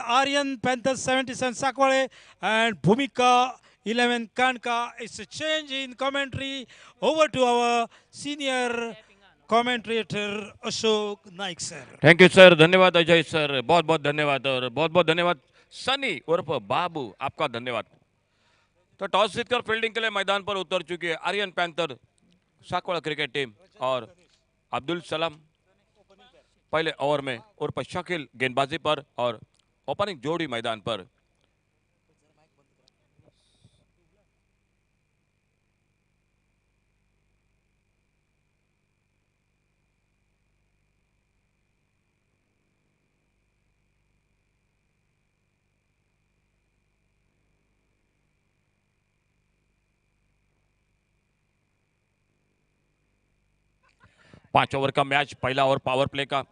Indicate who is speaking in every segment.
Speaker 1: Aryan Panthers 77 Sakwale and Bhumika 11 Kanka. It's a change in commentary. Over to our senior commentator Ashok Naik sir.
Speaker 2: Thank you sir, धन्यवाद Ajay sir, बहुत बहुत धन्यवाद और बहुत बहुत धन्यवाद सनी उर्फ बाबू, आपका धन्यवाद। तो टॉस जीतकर फील्डिंग के लिए मैदान पर उतर चुकी है Aryan Panther Sakwada cricket team और अब्दुल सलाम पहले ओवर में उर्फ शकील गेंदबाजी पर और ओपनिंग जोड़ी मैदान पर। 5 ओवर का मैच, पहला ओवर पावर प्ले का।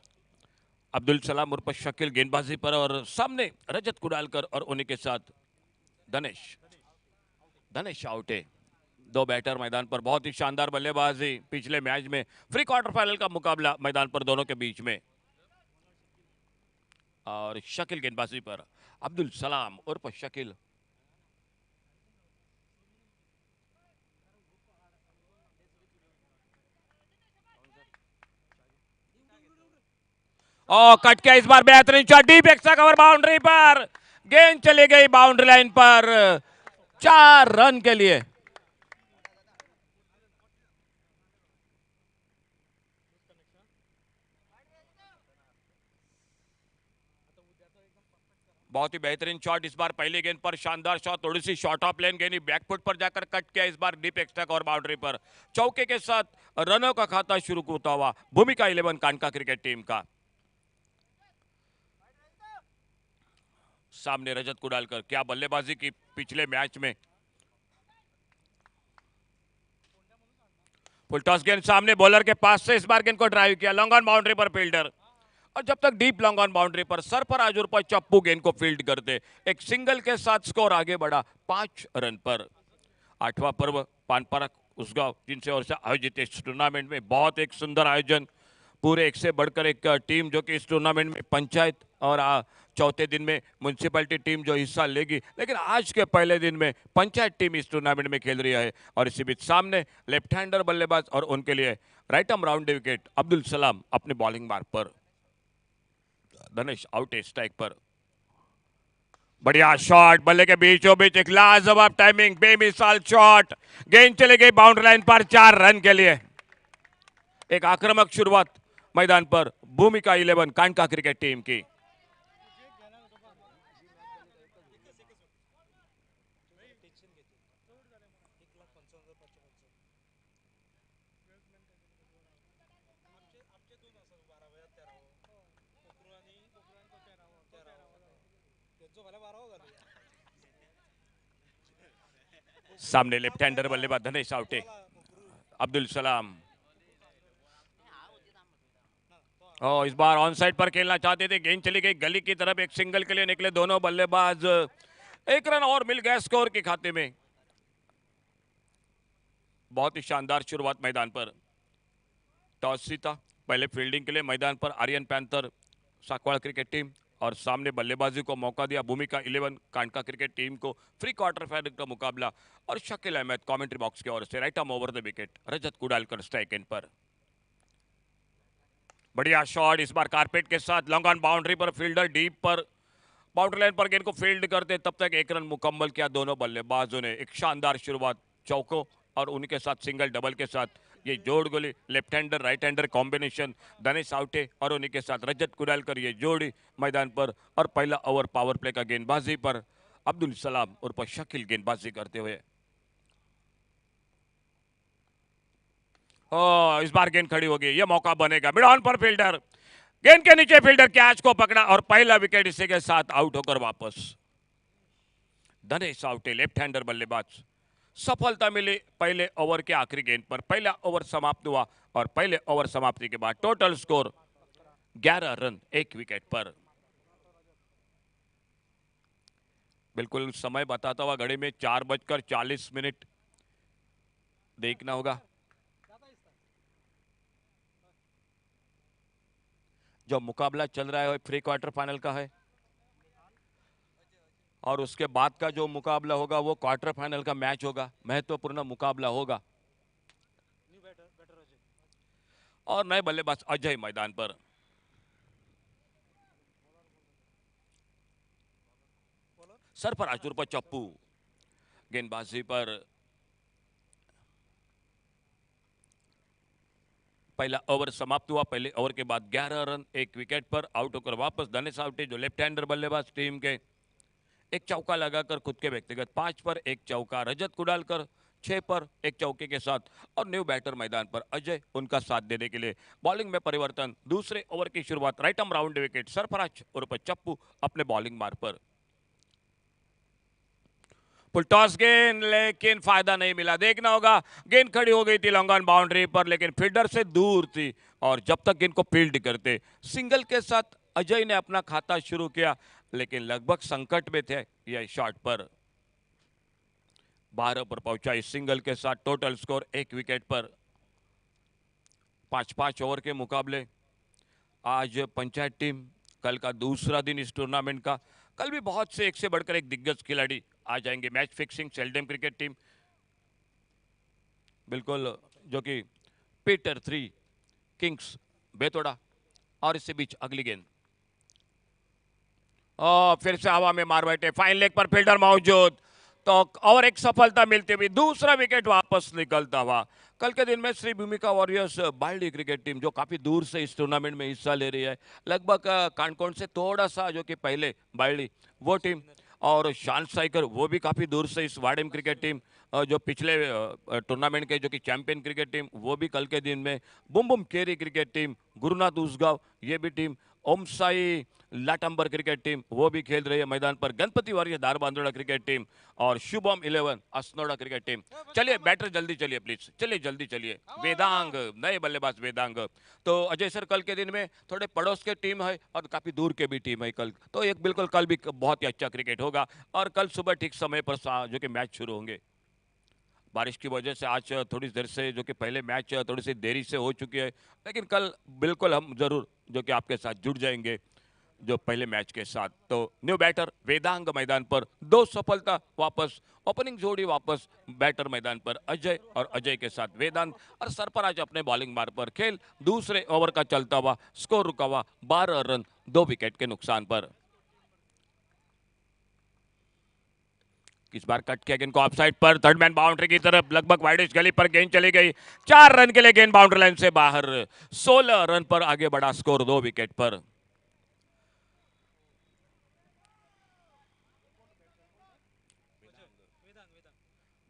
Speaker 2: अब्दुल सलाम उर्फ शकील गेंदबाजी पर और सामने रजत कुडालकर और उन्हीं के साथ धनेश धनेश आउट है। दो बैटर मैदान पर, बहुत ही शानदार बल्लेबाजी पिछले मैच में फ्री क्वार्टर फाइनल का मुकाबला मैदान पर दोनों के बीच में। और शकील गेंदबाजी पर अब्दुल सलाम उर्फ शकील और कट किया इस बार, बेहतरीन shot, deep extra cover boundary पर, गेंद चली गई बाउंड्री लाइन पर 4 रन के लिए। बहुत ही बेहतरीन शॉट इस बार पहली गेंद पर, शानदार शॉट, थोड़ी सी शॉर्ट ऑफ लेन गेंद बैकफुट पर जाकर कट किया इस बार डीप एक्स्ट्रा कवर बाउंड्री पर। चौके के साथ रनों का खाता शुरू होता हुआ भूमिका 11 कानका क्रिकेट टीम का। सामने रजत कुडालकर, क्या बल्लेबाजी की पिछले मैच में। फुल टॉस गेंद सामने बॉलर के पास से इस बार गेंद को ड्राइव किया, लॉन्ग ऑन बाउंड्री पर फील्डर, और जब तक डीप लॉन्ग ऑन बाउंड्री पर सरफराज उर्फ चप्पू गेंद को फील्ड करते, एक सिंगल के साथ स्कोर आगे बढ़ा 5 रन पर। 8वां पर्व पानपारा उसगांव जिनसे और से आयोजित इस टूर्नामेंट में बहुत एक सुंदर आयोजन, पूरे एक से बढ़कर एक टीम जो कि इस टूर्नामेंट में पंचायत और चौथे दिन में म्यूनसिपैलिटी टीम जो हिस्सा लेगी, लेकिन आज के पहले दिन में पंचायत टीम इस टूर्नामेंट में खेल रही है। और इसी बीच सामने लेफ्ट हैंडर बल्लेबाज और उनके लिए right arm round wicket Abdul Salam अपने बॉलिंग मार्क पर। धनेश आउट है स्ट्राइक पर, बढ़िया शॉट, बल्ले के बीचों बीच एक लाजवाब टाइमिंग, बेमिसाल शॉट, गेंद चली गई बाउंड्री लाइन पर 4 रन के लिए। एक आक्रामक शुरुआत मैदान पर भूमिका 11 कानका क्रिकेट टीम की। सामने लेफ्ट हैंडर बल्लेबाज धनेश आउट है। अब्दुल सलाम इस बार ऑन साइड पर खेलना चाहते थे, गेंद चली गई गली की तरफ, एक सिंगल के लिए निकले दोनों बल्लेबाज, 1 रन और मिल गया स्कोर के खाते में। बहुत ही शानदार शुरुआत मैदान पर। टॉस जीता, पहले फील्डिंग के लिए मैदान पर Aryan Panther Sakwada cricket team और सामने बल्लेबाजी को मौका दिया भूमिका 11 कानका क्रिकेट टीम को। फ्री क्वार्टर फाइनल का मुकाबला और शकील अहमद कमेंट्री बॉक्स की ओर से right arm over the wicket, Rajat Kudalkar strike end पर। बढ़िया शॉट इस बार कारपेट के साथ, लॉन्ग ऑन बाउंड्री पर फील्डर डीप पर बाउंड्री लाइन पर गेंद को फील्ड करते, तब तक 1 रन मुकम्मल किया दोनों बल्लेबाजों ने। एक शानदार शुरुआत चौकों और उनके साथ सिंगल डबल के साथ ये जोड़ गोली, left hander right hander combination, Dhanesh Aute और उन्हीं के साथ रजत कुडालकर ये जोड़ी मैदान पर। और पहला ओवर पावर प्ले का गेंदबाजी पर अब्दुल सलाम उर्फ शकील गेंदबाजी करते हुए। इस बार गेंद खड़ी होगी, ये मौका बनेगा, मिड ऑन पर फील्डर, गेंद के नीचे फील्डर कैच को पकड़ा और पहला विकेट इसी के साथ आउट होकर वापस। धनेश आउटे लेफ्ट हैंडर बल्लेबाज, सफलता मिली पहले ओवर के आखिरी गेंद पर। पहला ओवर समाप्त हुआ और पहले ओवर समाप्ति के बाद टोटल स्कोर 11 रन 1 विकेट पर। बिल्कुल समय बताता हुआ घड़ी में 4:40 देखना होगा। जो मुकाबला चल रहा है फ्री क्वार्टर फाइनल का है। और उसके बाद का जो मुकाबला होगा वो क्वार्टर फाइनल का मैच होगा, महत्वपूर्ण मुकाबला होगा। और नए बल्लेबाज अजय मैदान पर। सरफराज पर चप्पू गेंदबाजी पर पहला ओवर समाप्त हुआ। पहले ओवर के बाद 11 रन, एक विकेट पर आउट होकर वापस धनेश आवटे जो लेफ्ट हैंडर बल्लेबाज टीम के, एक चौका लगाकर खुद के व्यक्तिगत 5 पर एक चौका, रजत कुडालकर 6 पर एक चौके के साथ, और न्यू बैटर मैदान पर अजय उनका साथ देने के लिए। बॉलिंग में परिवर्तन, दूसरे ओवर की शुरुआत right arm round wicket, Sarfaraz उर्फ चप्पू अपने बॉलिंग मार्ग पर। फुल टॉस गेंद, लेकिन फायदा नहीं मिला। देखना होगा, गेंद खड़ी हो गई थी लॉन्ग ऑन बाउंड्री पर, लेकिन फील्डर से दूर थी और जब तक गेंद को फील्ड करते, सिंगल के साथ अजय ने अपना खाता शुरू किया, लेकिन लगभग संकट में थे यह शॉट पर। 12 पर पहुंचा इस सिंगल के साथ, टोटल स्कोर 1 विकेट पर। 5-5 ओवर के मुकाबले। आज पंचायत टीम, कल का दूसरा दिन इस टूर्नामेंट का। कल भी बहुत से एक से बढ़कर एक दिग्गज खिलाड़ी आ जाएंगे। Match fixing seldom cricket team बिल्कुल, जो कि पीटर 3 किंग्स बेतोड़ा, और इससे बीच अगली गेंद और फिर से हवा में मार बैठे, फाइन लेग पर फील्डर मौजूद, तो और एक सफलता मिलती हुई दूसरा विकेट वापस निकलता हुआ। कल के दिन में श्री भूमिका वॉरियर्स बाल्डी क्रिकेट टीम जो काफी दूर से इस टूर्नामेंट में हिस्सा ले रही है, लगभग कानकोण से थोड़ा सा जो कि पहले बाल्डी वो टीम, और शान साइकर वो भी काफी दूर से इस वाडेम क्रिकेट टीम जो पिछले टूर्नामेंट के जो कि चैंपियन क्रिकेट टीम, वो भी कल के दिन में। Boom boom Keri cricket team, Gurunath Usgaon ये भी team, Om Sai Latambar cricket team वो भी खेल रही है मैदान पर, Ganpati warrior Darbandora cricket team, और शुभम 11 असनोड़ा क्रिकेट टीम। चलिए बैटर जल्दी चलिए प्लीज, चलिए जल्दी चलिए। वेदांग, नए बल्लेबाज वेदांग। तो अजय सर, कल के दिन में थोड़े पड़ोस के टीम है और काफी दूर के भी टीम है कल, तो एक बिल्कुल कल भी बहुत ही अच्छा क्रिकेट होगा, और कल सुबह ठीक समय पर जो कि मैच शुरू होंगे। बारिश की वजह से आज थोड़ी देर से जो कि पहले मैच थोड़ी सी देरी से हो चुकी है, लेकिन कल बिल्कुल हम जरूर जो कि आपके साथ जुड़ जाएंगे जो पहले मैच के साथ। तो न्यू बैटर वेदांग मैदान पर, 2 सफलता वापस, ओपनिंग जोड़ी वापस बैटर मैदान पर अजय, और अजय के साथ वेदांत, और सरफराज अपने बॉलिंग मार्ग पर। खेल दूसरे ओवर का चलता हुआ, स्कोर रुका हुआ 12 रन 2 विकेट के नुकसान पर। इस बार कट किया गेंद को ऑफसाइड पर, थर्ड मैन बाउंड्री की तरफ, लगभग वाइडिश गली पर गेंद चली गई। 4 रन के लिए गेंद बाउंड्री लाइन से बाहर। 16 रन पर आगे बढ़ा स्कोर 2 विकेट पर।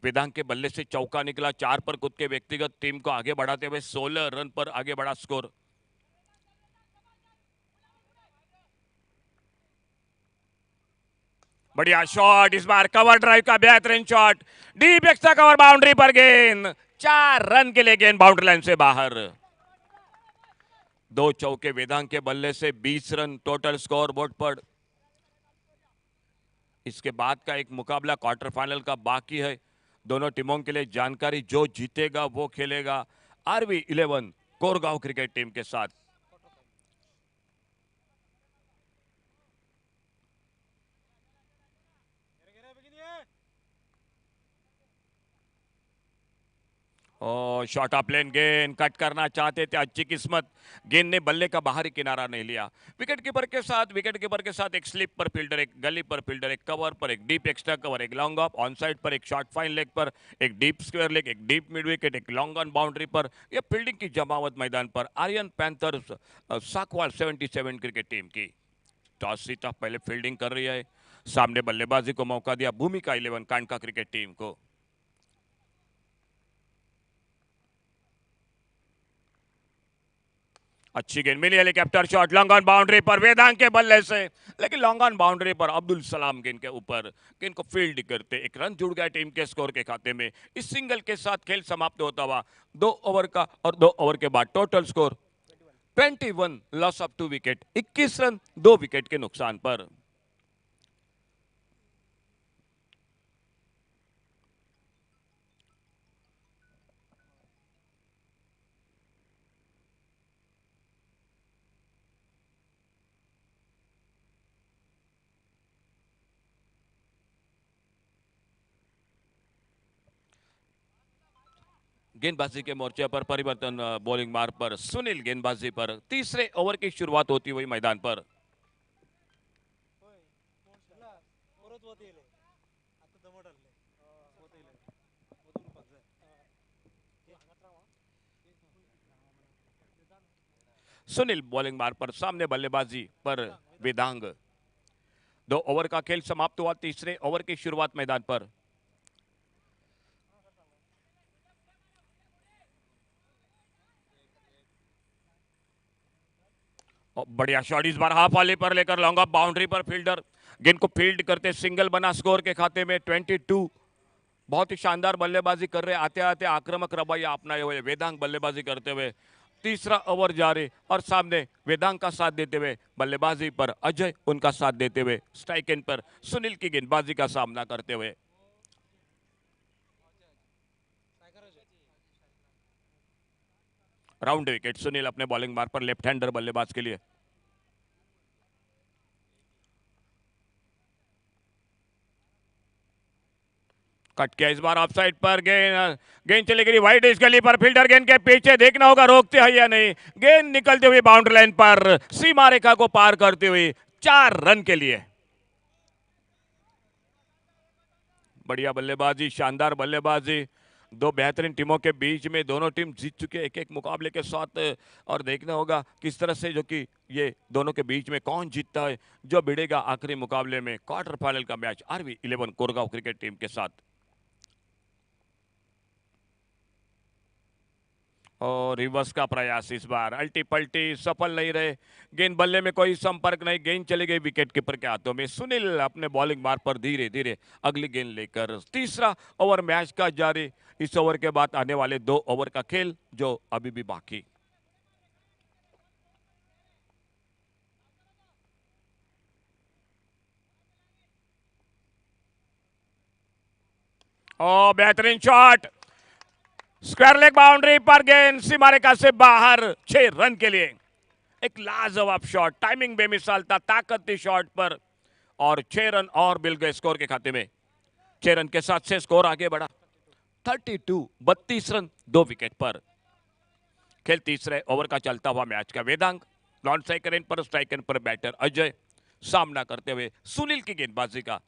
Speaker 2: वेदांग के बल्ले से चौका निकला, 4 पर खुद के व्यक्तिगत, टीम को आगे बढ़ाते हुए 16 रन पर आगे बढ़ा स्कोर। बढ़िया शॉट, इस बार कवर ड्राइव का बेहतरीन shot, deep extra cover boundary पर गेंद। 4 रन के लिए गेंद बाउंड्री लाइन से बाहर। 2 चौके वेदांग के बल्ले से 20 रन टोटल स्कोर बोर्ड पर। इसके बाद का एक मुकाबला क्वार्टर फाइनल का बाकी है। दोनों टीमों के लिए जानकारी, जो जीतेगा वो खेलेगा आरवी 11 कोरगांव क्रिकेट टीम के साथ। और शॉर्ट ऑफ लेन गेंद, कट करना चाहते थे, अच्छी किस्मत, गेंद ने बल्ले का बाहरी किनारा नहीं लिया। विकेट कीपर के साथ एक स्लिप पर फील्डर, एक गली पर फील्डर, एक कवर पर, एक डीप एक्स्ट्रा कवर, एक लॉन्ग ऑफ ऑन साइड पर, एक शॉर्ट फाइन लेग पर, एक डीप स्क्वायर लेग, एक डीप मिड विकेट, एक लॉन्ग ऑन बाउंड्री पर। यह फील्डिंग की जमावट मैदान पर आर्यन पैंथर्स साकवाल 77 क्रिकेट टीम की। टॉस जीता, पहले फील्डिंग कर रही है, सामने बल्लेबाजी को मौका दिया भूमिका 11 कांडका क्रिकेट टीम को। अच्छी गेंद मिली, helicopter shot long on boundary पर वेदांग के बल्ले से, लेकिन लॉन्ग ऑन बाउंड्री पर अब्दुल सलाम गेंद के ऊपर, गेंद को फील्ड करते एक रन जुड़ गया टीम के स्कोर के खाते में। इस सिंगल के साथ खेल समाप्त होता हुआ 2 ओवर का, और 2 ओवर के बाद total score 21, loss of 2 wicket, 21 run 2 wicket के नुकसान पर। गेंदबाजी के मोर्चे पर परिवर्तन बॉलिंग मार्ग पर सुनील गेंदबाजी पर तीसरे ओवर की शुरुआत होती हुई मैदान पर। सुनील बॉलिंग मार्ग पर सामने बल्लेबाजी पर वेदांग। 2 ओवर का खेल समाप्त हुआ, तीसरे ओवर की शुरुआत मैदान पर। बढ़िया शॉट इस बार हाफ वाले पर लेकर लॉन्ग ऑफ बाउंड्री पर फील्डर गेंद को फील्ड करते सिंगल बना स्कोर के खाते में 22। बहुत ही शानदार बल्लेबाजी कर रहे, आते आते आक्रामक रवैया अपनाए हुए वेदांग बल्लेबाजी करते हुए तीसरा ओवर जारी और सामने वेदांग का साथ देते हुए बल्लेबाजी पर अजय उनका साथ देते हुए स्ट्राइक एंड पर सुनील की गेंदबाजी का सामना करते हुए। राउंड विकेट सुनील अपने बॉलिंग मार्ग पर लेफ्ट हैंडर बल्लेबाज के लिए। कट किया इस बार ऑफसाइड पर, गेंद चली गई वाइड इस गली पर, फील्डर गेंद के पीछे देखना होगा रोकते हैं या नहीं। गेंद निकलते हुए बाउंड्री लाइन पर सीमा रेखा को पार करते हुए 4 रन के लिए। बढ़िया बल्लेबाजी, शानदार बल्लेबाजी, दो बेहतरीन टीमों के बीच में दोनों टीम जीत चुके एक एक मुकाबले के साथ। और देखना होगा किस तरह से जो कि ये दोनों के बीच में कौन जीतता है, जो भिड़ेगा आखिरी मुकाबले में क्वार्टर फाइनल का match RV11 Koregaon cricket team के साथ। और रिवर्स का प्रयास इस बार अल्टी पल्टी सफल नहीं रहे, गेंद बल्ले में कोई संपर्क नहीं, गेंद चली गई विकेट कीपर के हाथों में। सुनील अपने बॉलिंग मार्ग पर धीरे धीरे अगली गेंद लेकर तीसरा ओवर मैच का जारी। इस ओवर के बाद आने वाले 2 ओवर का खेल जो अभी भी बाकी। ओ बेहतरीन शॉट, स्क्वायर लेग बाउंड्री पर गेंद सीमा रेखा से बाहर 6 रन के लिए। एक लाजवाब शॉट, टाइमिंग बेमिसाल था, ताकत थी शॉट पर और 6 रन और मिल गए स्कोर के खाते में। 6 रन के साथ से स्कोर आगे बढ़ा 32 रन 2 विकेट पर। खेल तीसरे ओवर का चलता हुआ मैच का वेदांग नॉन स्ट्राइकर एंड पर, स्ट्राइक एंड पर बैटर अजय सामना करते हुए सुनील की गेंदबाजी का।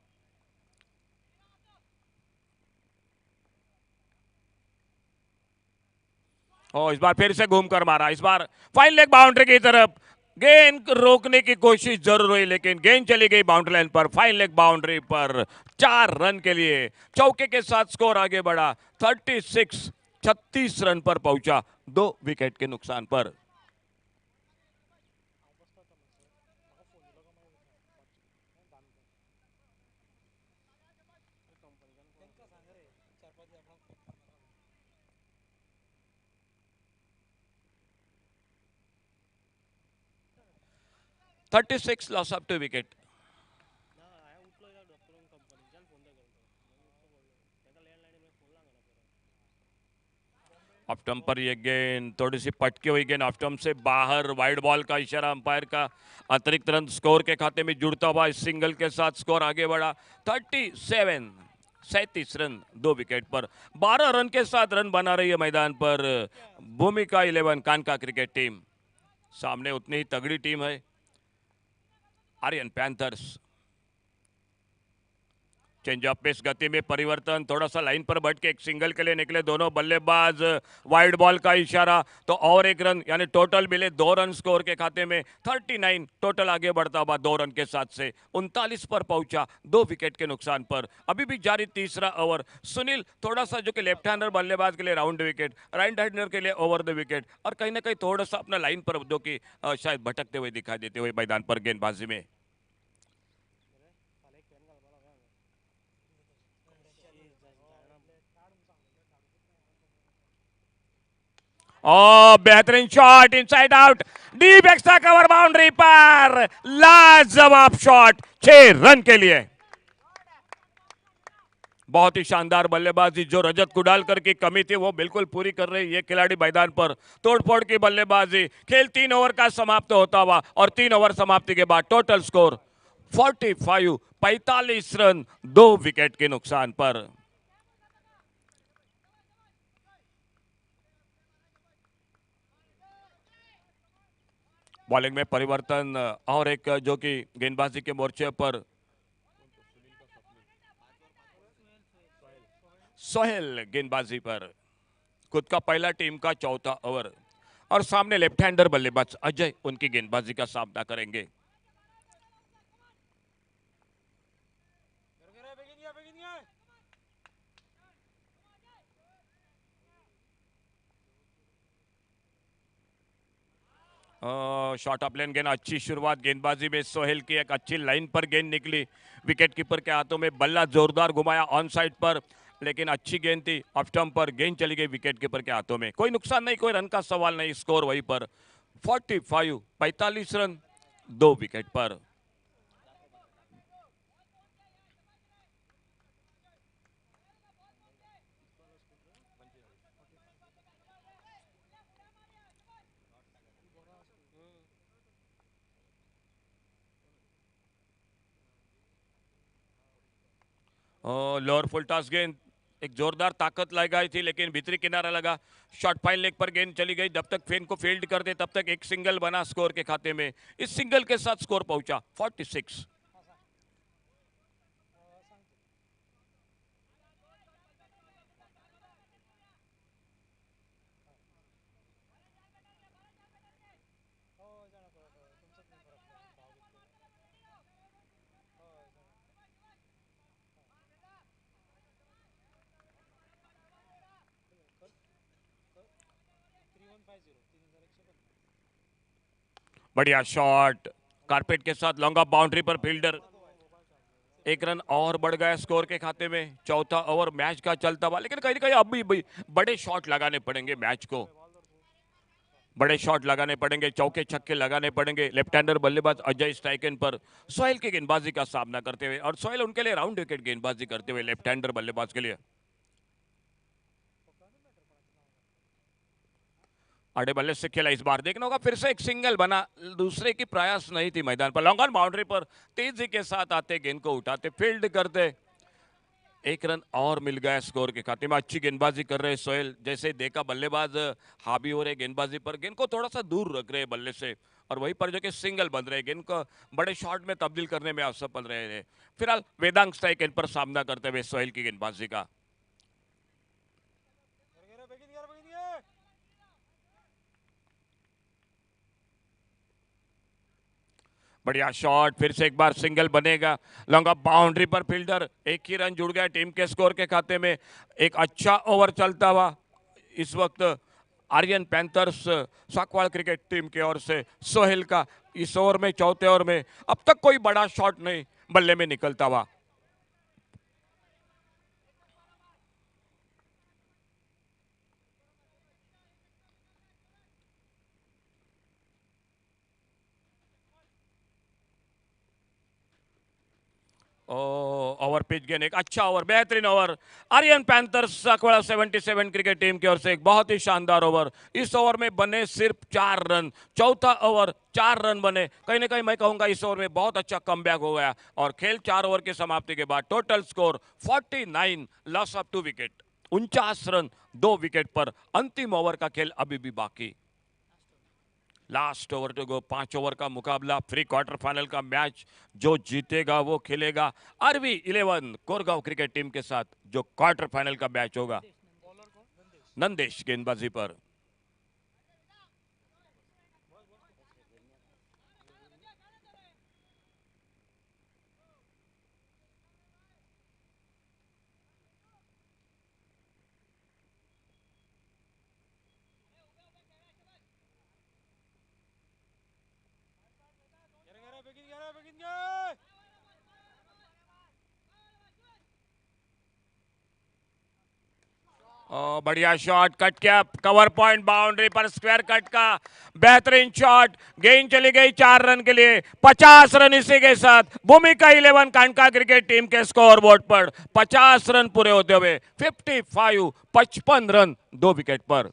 Speaker 2: और इस बार फिर से घूमकर मारा, इस बार फाइन लेग बाउंड्री की तरफ, गेंद रोकने की कोशिश जरूर हुई लेकिन गेंद चली गई बाउंड्री लाइन पर, फाइन लेग बाउंड्री पर 4 रन के लिए। चौके के साथ स्कोर आगे बढ़ा 36 रन पर पहुंचा 2 विकेट के नुकसान पर। $36 loss up to wicket. Off stump पर ये गेंद थोड़ी सी पटकी हुई गेंद ऑफ स्टंप से बाहर, वाइड बॉल का इशारा अंपायर का, अतिरिक्त रन स्कोर के खाते में जुड़ता हुआ इस सिंगल के साथ स्कोर आगे बढ़ा 37 रन 2 विकेट पर। 12 रन के साथ रन बना रही है मैदान पर भूमिका 11 कानका क्रिकेट टीम। सामने उतनी ही तगड़ी टीम है आर्यन पैंथर्स। चेंज ऑफ पेस, गति में परिवर्तन, थोड़ा सा लाइन पर बैठ के एक सिंगल के लिए निकले दोनों बल्लेबाज, वाइड बॉल का इशारा तो और 1 रन, यानी टोटल मिले 2 रन स्कोर के खाते में। 39 टोटल आगे बढ़ता हुआ 2 रन के साथ से 39 पर पहुंचा 2 विकेट के नुकसान पर। अभी भी जारी तीसरा ओवर। सुनील थोड़ा सा जो कि लेफ्ट हैंडर बल्लेबाज के लिए राउंड विकेट, राइट हैंडर के लिए ओवर द विकेट, और कहीं ना कहीं थोड़ा सा अपना लाइन पर जो कि शायद भटकते हुए दिखाई देते हुए मैदान पर गेंदबाजी में। और बेहतरीन shot inside out, deep extra cover boundary पर, लाजवाब शॉट 6 रन के लिए। बहुत ही शानदार बल्लेबाजी, जो रजत कुडालकर की कमी थी वो बिल्कुल पूरी कर रहे ये खिलाड़ी मैदान पर। तोड़फोड़ की बल्लेबाजी, खेल 3 ओवर का समाप्त होता हुआ और 3 ओवर समाप्ति के बाद टोटल स्कोर 45 रन 2 विकेट के नुकसान पर। बॉलिंग में परिवर्तन और एक जो कि गेंदबाजी के मोर्चे पर सोहेल गेंदबाजी पर खुद का पहला टीम का चौथा ओवर और सामने लेफ्ट हैंडर बल्लेबाज अजय उनकी गेंदबाजी का सामना करेंगे। शॉर्ट ऑफ लेन गेंद, अच्छी शुरुआत गेंदबाजी में सोहेल की, एक अच्छी लाइन पर गेंद निकली, विकेट कीपर के हाथों में बल्ला जोरदार घुमाया ऑन साइड पर, लेकिन अच्छी गेंद थी, ऑफ स्टंप पर गेंद चली गई विकेट कीपर के हाथों में। कोई नुकसान नहीं, कोई रन का सवाल नहीं, स्कोर वहीं पर 45 रन 2 विकेट पर। लोअर फुल टॉस गेंद, एक जोरदार ताकत लगाई थी लेकिन भीतरी किनारा लगा, शॉर्ट फाइन लेग पर गेंद चली गई। जब तक फेन को फील्ड कर दे तब तक एक सिंगल बना स्कोर के खाते में, इस सिंगल के साथ स्कोर पहुंचा 46। बढ़िया शॉट, कारपेट के साथ लॉन्ग ऑफ बाउंड्री पर फील्डर, एक रन और बढ़ गया स्कोर के खाते में। चौथा ओवर मैच का चलता हुआ, लेकिन कहीं ना कहीं अब भी बड़े शॉट लगाने पड़ेंगे मैच को, बड़े शॉट लगाने पड़ेंगे, चौके छक्के लगाने पड़ेंगे। लेफ्ट हैंडर बल्लेबाज अजय स्ट्राइकन पर सोहेल की गेंदबाजी का सामना करते हुए, और सोहेल उनके लिए राउंड विकेट गेंदबाजी करते हुए लेफ्ट हैंडर बल्लेबाज के लिए। आड़े बल्ले से खेला, इस बार देखना होगा, फिर से एक सिंगल बना, दूसरे की प्रयास नहीं थी मैदान पर। लॉन्ग ऑन बाउंड्री पर तेजी के साथ आते, गेंद को उठाते, फील्ड करते, एक रन और मिल गया स्कोर के खाते में। अच्छी गेंदबाजी कर रहे सोहेल, जैसे देखा बल्लेबाज हावी हो रहे गेंदबाजी पर, गेंद को थोड़ा सा दूर रख रहे बल्ले से, और वहीं पर जो कि सिंगल बन रहे, गेंद को बड़े शॉट में तब्दील करने में असफल रहे हैं। फिलहाल वेदांग स्ट्राइक पर सामना करते हुए सोहेल की गेंदबाजी का। बढ़िया शॉट, फिर से एक बार सिंगल बनेगा, लॉन्ग ऑफ बाउंड्री पर फील्डर, एक ही रन जुड़ गया टीम के स्कोर के खाते में। एक अच्छा ओवर चलता हुआ इस वक्त आर्यन पैंथर्स साकवाल क्रिकेट टीम की ओर से सोहेल का इस ओवर में, चौथे ओवर में अब तक कोई बड़ा शॉट नहीं बल्ले में निकलता हुआ। ओवर पिच गेंद, एक अच्छा ओवर, बेहतरीन over, Aryan Panthers Sakwada 77 cricket team की ओर से एक बहुत ही शानदार ओवर। इस ओवर में बने सिर्फ 4 रन, चौथा ओवर 4 रन बने, कहीं ना कहीं मैं कहूंगा इस ओवर में बहुत अच्छा कमबैक हो गया, और खेल 4 ओवर की समाप्ति के बाद total score 49, loss of 2 wicket, 49 run 2 wicket पर। अंतिम ओवर का खेल अभी भी बाकी, last over to go, 5 over का मुकाबला, प्री क्वार्टर फाइनल का मैच, जो जीतेगा वो खेलेगा आरवी 11 कोरगांव क्रिकेट टीम के साथ, जो क्वार्टर फाइनल का मैच होगा। नंदेश गेंदबाजी पर, बढ़िया शॉट, कट किया, कवर पॉइंट बाउंड्री पर स्क्वायर कट का बेहतरीन शॉट, गेंद चली गई 4 रन के लिए। 50 रन इसी के साथ भूमिका 11 कांडका क्रिकेट टीम के स्कोर बोर्ड पर 50 रन पूरे होते हुए 55 रन 2 विकेट पर,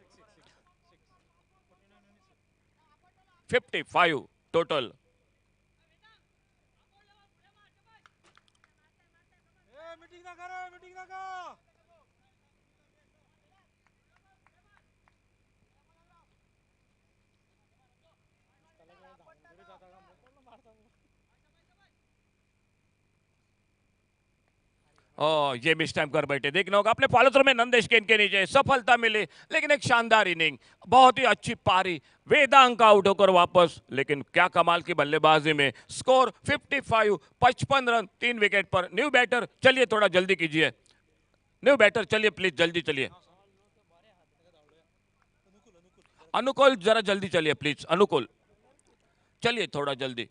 Speaker 2: 55 टोटल। ये मिस टाइम कर बैठे, देखना होगा अपने फॉलो थ्रू में नंदेश के इनके नीचे सफलता मिली, लेकिन एक शानदार इनिंग, बहुत ही अच्छी पारी, वेदांग आउट होकर वापस, लेकिन क्या कमाल की बल्लेबाजी में स्कोर 55, 55 रन 3 विकेट पर। न्यू बैटर चलिए थोड़ा जल्दी कीजिए, न्यू बैटर चलिए प्लीज जल्दी चलिए, अनुकूल जरा जल्दी चलिए प्लीज, अनुकूल चलिए थोड़ा जल्दी।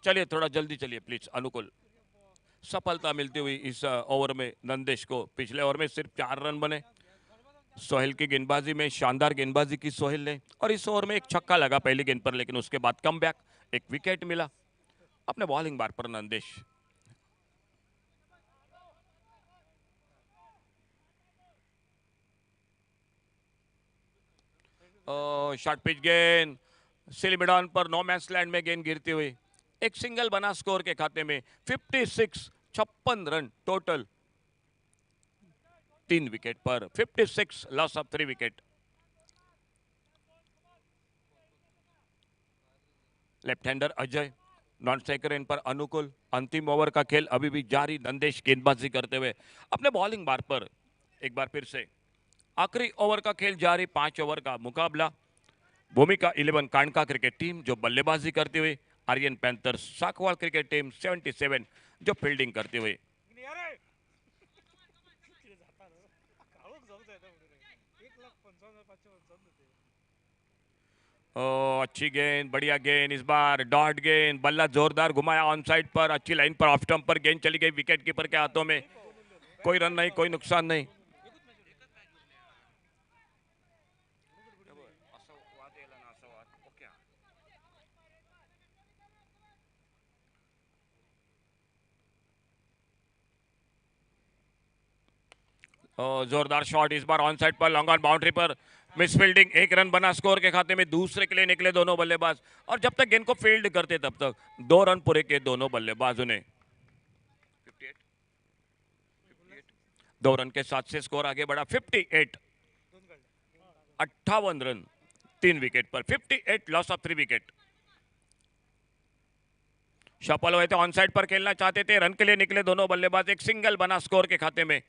Speaker 2: चलिए थोड़ा जल्दी चलिए प्लीज अनुकूल। सफलता मिलती हुई इस ओवर में नंदेश को, पिछले ओवर में सिर्फ 4 रन बने। सोहेल की गेंदबाजी में शानदार गेंदबाजी की सोहेल ने, और इस ओवर में एक छक्का लगा पहली गेंद पर, लेकिन उसके बाद कमबैक, एक विकेट मिला अपने बॉलिंग बार पर नंदेश। शॉर्ट पिच गेंद, सिलमिडॉन पर नो मैच लैंड में गेंद गिरती हुई, एक सिंगल बना स्कोर के खाते में 56, 56 रन टोटल, 3 विकेट पर 56, loss of 3 wicket. Left hander Ajay, non striker इन पर अनुकूल। अंतिम ओवर का खेल अभी भी जारी, नंदेश गेंदबाजी करते हुए अपने बॉलिंग बार पर। एक बार फिर से आखिरी ओवर का खेल जारी, 5 ओवर का मुकाबला। भूमिका 11 कांडका क्रिकेट टीम जो बल्लेबाजी करती हुई, आर्यन पैंथर्स साकवाल क्रिकेट टीम 77 जो फील्डिंग करती हुई। अच्छी गेंद, बढ़िया गेंद, इस बार डॉट गेंद, बल्ला जोरदार घुमाया ऑन साइड पर, अच्छी लाइन पर ऑफ स्टंप पर गेंद चली गई विकेट कीपर के हाथों में। कोई रन नहीं, कोई नुकसान नहीं। जोरदार शॉट, इस बार on side per, long on boundary per, miss fielding, 1 run बना स्कोर के खाते में। दूसरे के लिए निकले दोनों बल्लेबाज, और जब तक गेंद को फील्ड करते तब तक 2 रन पूरे किए दोनों बल्लेबाजों ने। 2 रन के साथ से स्कोर आगे बढ़ा 58, 58 run 3 wicket per, 58 loss of 3 wicket. Shuffle हुए थे, ऑन साइड पर खेलना चाहते थे, रन के लिए निकले दोनों बल्लेबाज, एक सिंगल बना स्कोर के खाते में।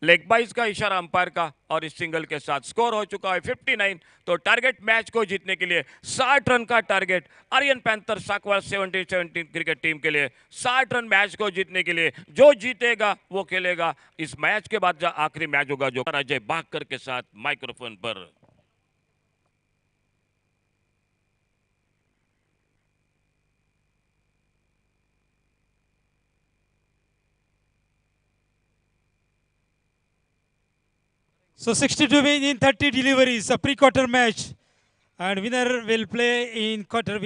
Speaker 2: लेग बाइज का इशारा अंपायर का, और इस सिंगल के साथ स्कोर हो चुका है 59। तो टारगेट मैच को जीतने के लिए 60 रन का target Aryan Panther Sakwal 17 cricket team के लिए। 60 रन मैच को जीतने के लिए, जो जीतेगा वो खेलेगा। इस मैच के बाद जो आखिरी मैच होगा, जो अजय बागकर के साथ microphone per.
Speaker 1: So 62 win in 30 deliveries, a pre-quarter match, and winner will play in quarter.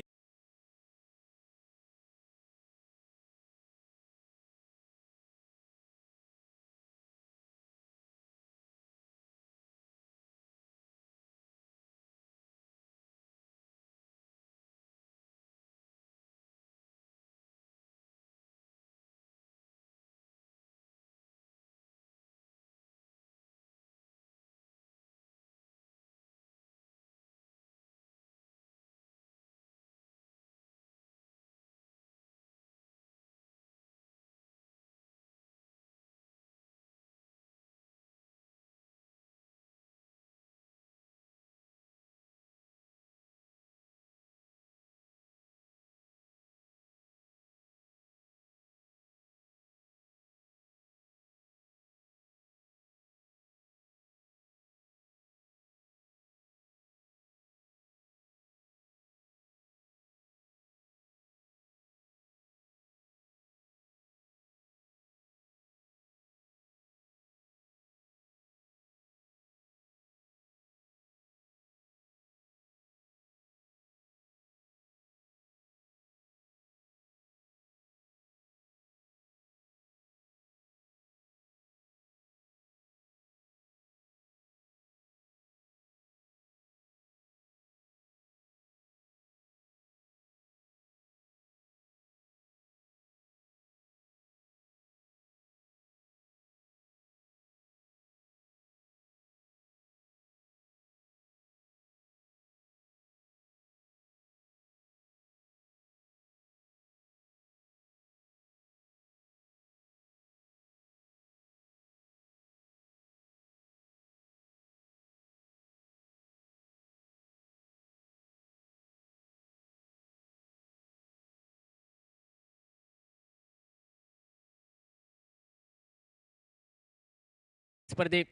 Speaker 3: स्पर्धे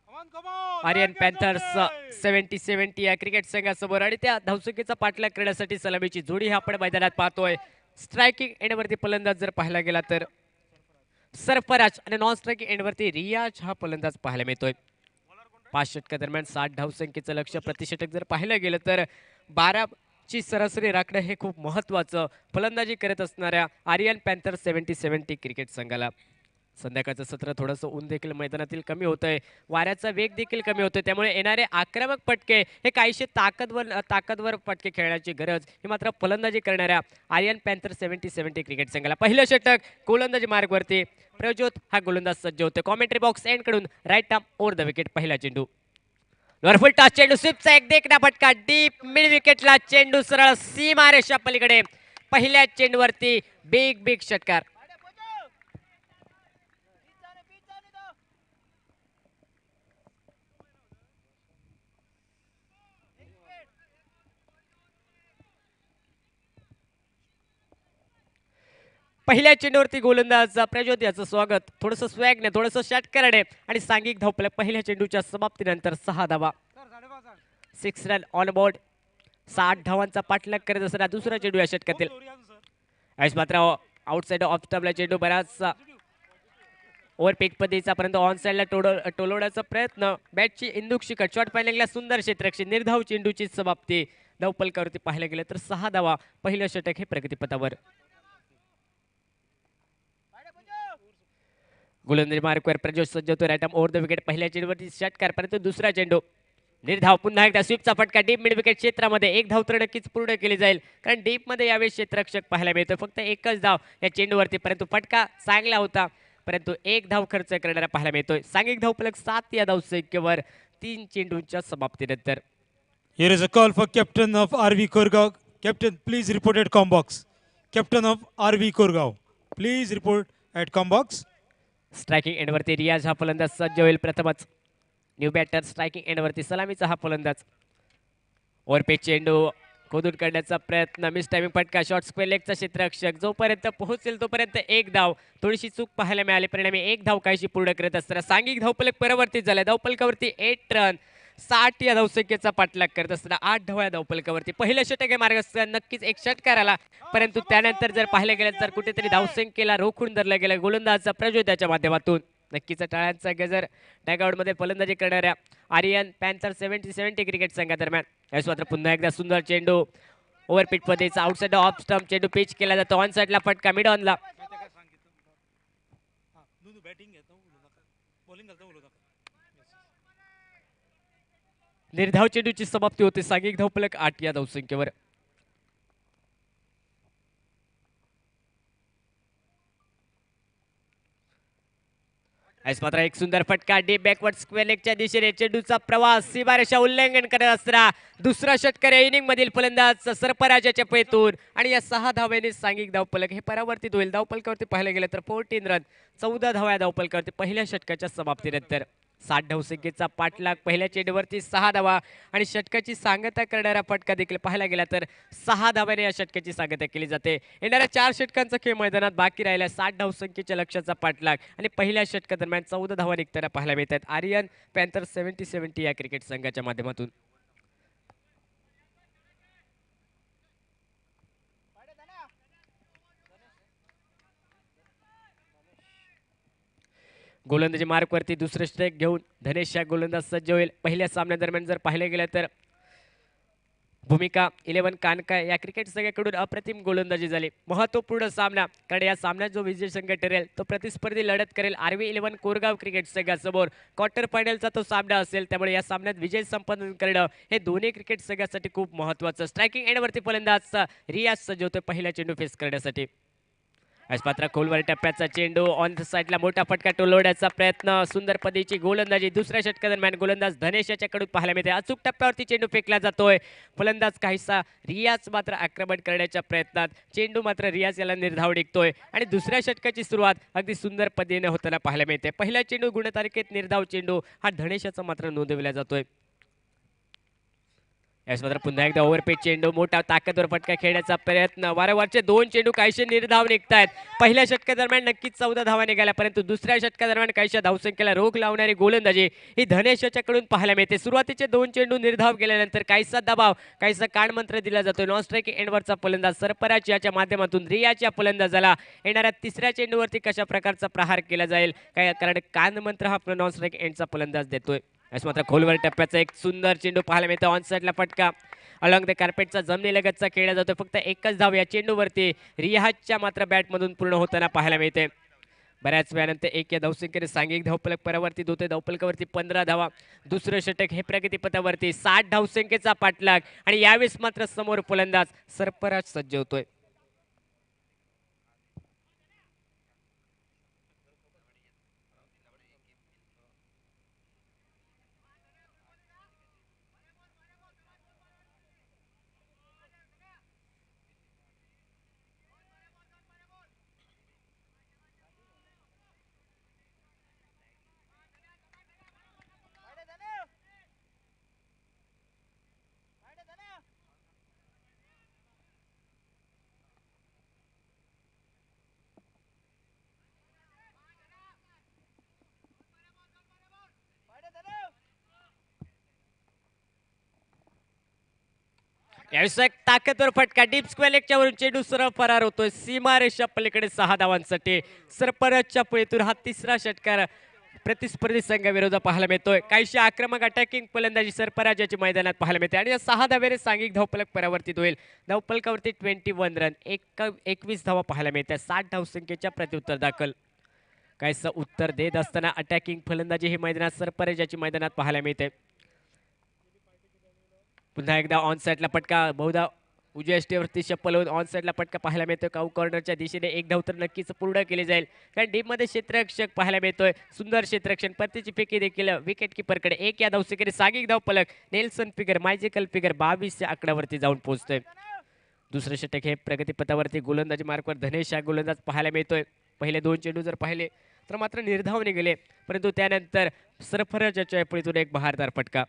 Speaker 1: Come on, come on.
Speaker 3: Aryan
Speaker 1: Back and
Speaker 3: Panthers
Speaker 1: away.
Speaker 3: 70-70 या क्रिकेट संघासमोर आणि त्या धावसंख्येचा पाठलाग करण्यासाठी सलामीची जोडी ही आपण मैदानात पाहतोय. स्ट्रायकिंग एंडवरती फलंदाज जर पाहायला गेला तर सरफराज आणि नॉन स्ट्रायकिंग एंडवरती रियाज हा फलंदाज पाहायला मिळतोय. 5 षटकादरम्यान 60 धावसंख्येचं लक्ष्य प्रतिषटक जर पाहायला गेलं तर 12 ची सरासरी राखणं हे खूप महत्त्वाचं फलंदाजी करत असणाऱ्या आर्यन पॅन्थर 70-70 क्रिकेट संघाला. संध्याकाळचं सत्र थोडंसं ऊन देखील मैदानातील कमी होतंय, वाऱ्याचा वेग देखील कमी होतोय, त्यामुळे येणारे आक्रमक फटके हे काहीशे ताकदवर फटके खेळण्याची गरज ही मात्र फलंदाजी करणाऱ्या आर्यन पॅन्थर 70-70 क्रिकेट संघाला. पहिलं षटक गोलंदाजी मार्गवरती प्रज्योत हा गोलंदाज सज्ज होतोय. कॉमेंट्री बॉक्स एंड कडून right arm over the wicket. पहिला चेंडू फुल टॉस चेंडू स्वीपचा एक देखना फटका डीप मिड विकेटला. चेंडू सरळ सीमारेषा पलीकडे. पहिल्या चेंडूवरती बिग षटकार. पहिल्या चेंडूवरती गोलंदाज प्रज्योत याचं स्वागत. थोडंसं स्वॅगने थोडंसं षटकाराने आणि सांघिक धावफलक. पहिल्या चेंडूच्या समाप्तीनंतर 6 धावा. 6 रन ऑन बोर्ड. 60 धावांचा पाठलाग करत असताना दुसरा चेंडू या षटकातील. यावेळेस मात्र आउटसाइड ऑफ स्टंपला चेंडू बराच ओव्हर पिच पद्धतीचा परंतु ऑन साइडला टोलवण्याचा प्रयत्न. बॅटची इंदुक शिकट शॉट पाहिलेला सुंदर क्षेत्ररक्षण. निर्धाव चेंडूची समाप्ती. धावफलकावरती पाहायला गेलं तर 6 धावा. पहिलं षटक हे प्रगतीपथावर. गोलंदाजी मार्कवर प्रज्योत सज्ज होतो. Right arm over the wicket. पहिल्या चेंडूवरती षटकार परंतु दुसरा चेंडू निर्धाव. पुन्हा एकदा स्वीपचा फटका डीप मिड विकेट क्षेत्रामध्ये. एक धाव तर नक्कीच पूर्ण केली जाईल कारण डीप मध्ये यावेळी क्षेत्ररक्षक पाहायला मिळतो. फक्त एकच धाव या चेंडूवरती परंतु फटका चांगला होता परंतु एक धाव खर्च करणारा पाहायला मिळतोय. सांघिक धावफलक 7 या धावसंख्येवर 3 चेंडूंच्या समाप्तीनंतर.
Speaker 1: Here is a call for captain of RV Korgaon. Captain, please report at com box. Captain of RV Korgaon, please report at com box.
Speaker 3: Striking एंडवरती रियाज हा फलंदाज सज्ज होईल. प्रथमच न्यू बॅटर स्ट्रायकिंग एंडवरती सलामीचा हा फलंदाज. ओव्हरपेच चेंडू खोदून काढण्याचा प्रयत्न. मिस टायमिंग फटका. शॉर्ट स्क्वेअर लेगचा क्षेत्ररक्षक जोपर्यंत पोहोचेल तोपर्यंत एक धाव. थोडीशी चूक पाहायला मिळाली परिणामी एक धाव काहीशी पूर्ण करत असताना सांघिक धावफलक परिवर्तित झाला. धावफलकावरती 8 रन. 60 या धावसंख्येचा पाठलाग करत असताना 8 धावा या धावफलकावरती. पहिलं षटक हे मार्गस्थ नक्कीच एक षटकार आला परंतु त्यानंतर जर पाहिलं गेलं तर कुठेतरी धावसंख्येला रोखून धरलं गेलं गोलंदाजाचा प्रज्योताच्या माध्यमातून. नक्कीच टाळ्यांचा गजर डॅगआउटमध्ये फलंदाजी करणाऱ्या आर्यन पॅन्थर 70-70 क्रिकेट संघादरम्यान. यावेळेस मात्र पुन्हा एकदा सुंदर चेंडू ओव्हर पिच पद्धतीचा आउटसाइड ऑफ स्टंप चेंडू पिच केला जातो. ऑन साइडला फटका मिड ऑनला. निर्धाव चेंडूची समाप्ती होते. सांघिक धावफलक 8 या धावसंख्येवर. मात्र एक सुंदर फटका डीप बॅकवर्ड स्क्वेअर लेगच्या दिशेने. चेंडूचा प्रवास सीमारेषा उल्लंघन करत असताना दुसरा षटकार या इनिंग मधील फलंदाज सरफराजाच्या चेपेतून आणि या 6 धावेने सांघिक धावफलक हे परावर्तित होईल. धावफलकावरती पाहायला गेलं तर 14 रन 14 धावा या धावफलकावरती पहिल्या षटकाच्या समाप्तीनंतर. 60 धावसंख्येचा पाठलाग. पहिल्या चेंडूवरती 6 धावा आणि षटकाची सांगता करणारा फटका देखील पाहायला गेला तर 6 धाव्याने या षटकाची सांगता केली जाते. येणाऱ्या 4 षटकांचा खेळ मैदानात बाकी राहिला. 60 धावसंख्येच्या लक्ष्याचा पाठलाग आणि पहिल्या षटकादरम्यान 14 धावा निघताना पाहायला मिळतात आर्यन पॅन्थर 70-70 या क्रिकेट संघाच्या माध्यमातून. गोलंदाजी मार्कवरती दुसरं स्ट्राईक घेऊन धनेश हा गोलंदाज सज्ज होईल. पहिल्या सामन्यादरम्यान जर पाहिलं गेलं तर भूमिका 11 कानका या क्रिकेट संघाकडून अप्रतिम गोलंदाजी झाली. महत्त्वपूर्ण सामना कारण या सामन्यात जो विजय संघ ठरेल तो प्रतिस्पर्धी लढत करेल RV 11 कोरगाव क्रिकेट संघासमोर. क्वार्टर फायनलचा तो सामना असेल त्यामुळे या सामन्यात विजय संपादन करणं हे दोन्ही क्रिकेट संघासाठी खूप महत्त्वाचं. स्ट्रायकिंग एंडवरती फलंदाज रियाज सज्ज होतो पहिला चेंडू फेस करण्यासाठी. पात्र खोलवर टप्प्याचा चेंडू ऑन द साइडला मोठा फटका टोलवण्याचा प्रयत्न. सुंदर पद्धतीची गोलंदाजी. दुसऱ्या षटकादरम्यान गोलंदाज धनेश याच्याकडून पाहायला मिळते. अचूक टप्प्यावरती चेंडू फेकला जातोय. फलंदाज काहीसा रियाज मात्र आक्रमण करण्याच्या प्रयत्नात. चेंडू मात्र रियाज याला निर्धाव निघतोय आणि दुसऱ्या षटकाची सुरुवात अगदी सुंदर पद्धतीने होताना पाहायला मिळते. पहिला चेंडू गुणतालिकेत निर्धाव चेंडू हा धनेश याचा मात्र नोंदविला जातोय. यावेळेस मात्र पुन्हा एकदा ओव्हरपेच चेंडू, मोठा ताकदवर फटका खेळण्याचा प्रयत्न, वारंवारचे 2 चेंडू काहीशे निर्धाव निघतायत. पहिल्या षटकादरम्यान नक्कीच 14 धावा निघाल्या, परंतु दुसऱ्या षटकादरम्यान काहीशा धावसंख्येला रोख लावणारी गोलंदाजी ही धनेश याच्याकडून पाहायला मिळते. सुरुवातीचे 2 चेंडू निर्धाव केल्यानंतर काहीसा दबाव, काहीसा कानमंत्र दिला जातो. नॉन स्ट्रायकिंग एंडवरचा फलंदाज सरफराज याच्या माध्यमातून रियाच्या फलंदाजाला येणाऱ्या तिसऱ्या चेंडूवरती कशा प्रकारचा प्रहार केला जाईल, काय कारण कानमंत्र हा नॉन स्ट्रायकिंग एंडचा फलंदाज देतोय. यास मात्र खोलवर टप्प्याचा एक सुंदर चेंडू पाहायला मिळतो. ऑन साइडला फटका अलॉंग द कार्पेटचा जमिनीलगतचा खेळला जातो. फक्त एकच धाव या चेंडूवरती रियाजच्या मात्र बॅटमधून पूर्ण होताना पाहायला मिळते. बऱ्याच वेळानंतर एक या धावसंख्येने सांघिक धावफलक परावर्तित होते. धावफलकावरती 15 धावा. दुसरं षटक हे प्रगतीपथावरती 60 धावसंख्येचा पाठलाग आणि यावेळेस मात्र समोर फलंदाज सरफराज सज्ज होतोय. यावेळेस एक ताकदवर फटका डीप स्क्वेअर लेगच्या वरून चेंडू सरळ फरार होतोय. सीमारेषा पलीकडे 6 धावांसाठी सरफराजच्या पळीतून हा तिसरा षटकार प्रतिस्पर्धी संघाविरोधात पाहायला मिळतोय. काहीशी आक्रमक अटॅकिंग फलंदाजी सरफराजाची मैदानात पाहायला मिळते आणि या 6 धावेने सांघिक धावफलक परावर्तित होईल. धावफलकावरती 21 रन, 21 धावा पाहायला मिळतात. 60 धावसंख्येच्या प्रत्युत्तर दाखल. काहीसं उत्तर देत असताना अटॅकिंग फलंदाजी ही मैदानात सरफराजाची मैदानात पाहायला मिळते. पुन्हा एकदा ऑन साइडला फटका, बहुधा उजव्या एसटीवरती शप्पल होऊन ऑन साइडला फटका पाहायला मिळतोय. काऊ कॉर्नरच्या दिशेने एक धाव तर नक्कीच पूर्ण केली जाईल, कारण डीपमध्ये क्षेत्ररक्षक पाहायला मिळतोय. सुंदर क्षेत्ररक्षण, परतीची फेकी देखील विकेट किपरकडे. एक या धावसंख्येने सांघिक धाव फलक नेल्सन फिगर, मॅजिकल फिगर 22 या आकड्यावरती जाऊन पोहोचतोय. दुसरं षटक हे प्रगतीपथावरती गोलंदाजी मार्कवर धनेश हा गोलंदाज पाहायला मिळतोय. पहिले 2 चेंडू जर पाहिले तर मात्र निर्धाव निघाले, परंतु त्यानंतर सरफराजाच्या पळीतून एक बहारदार फटका.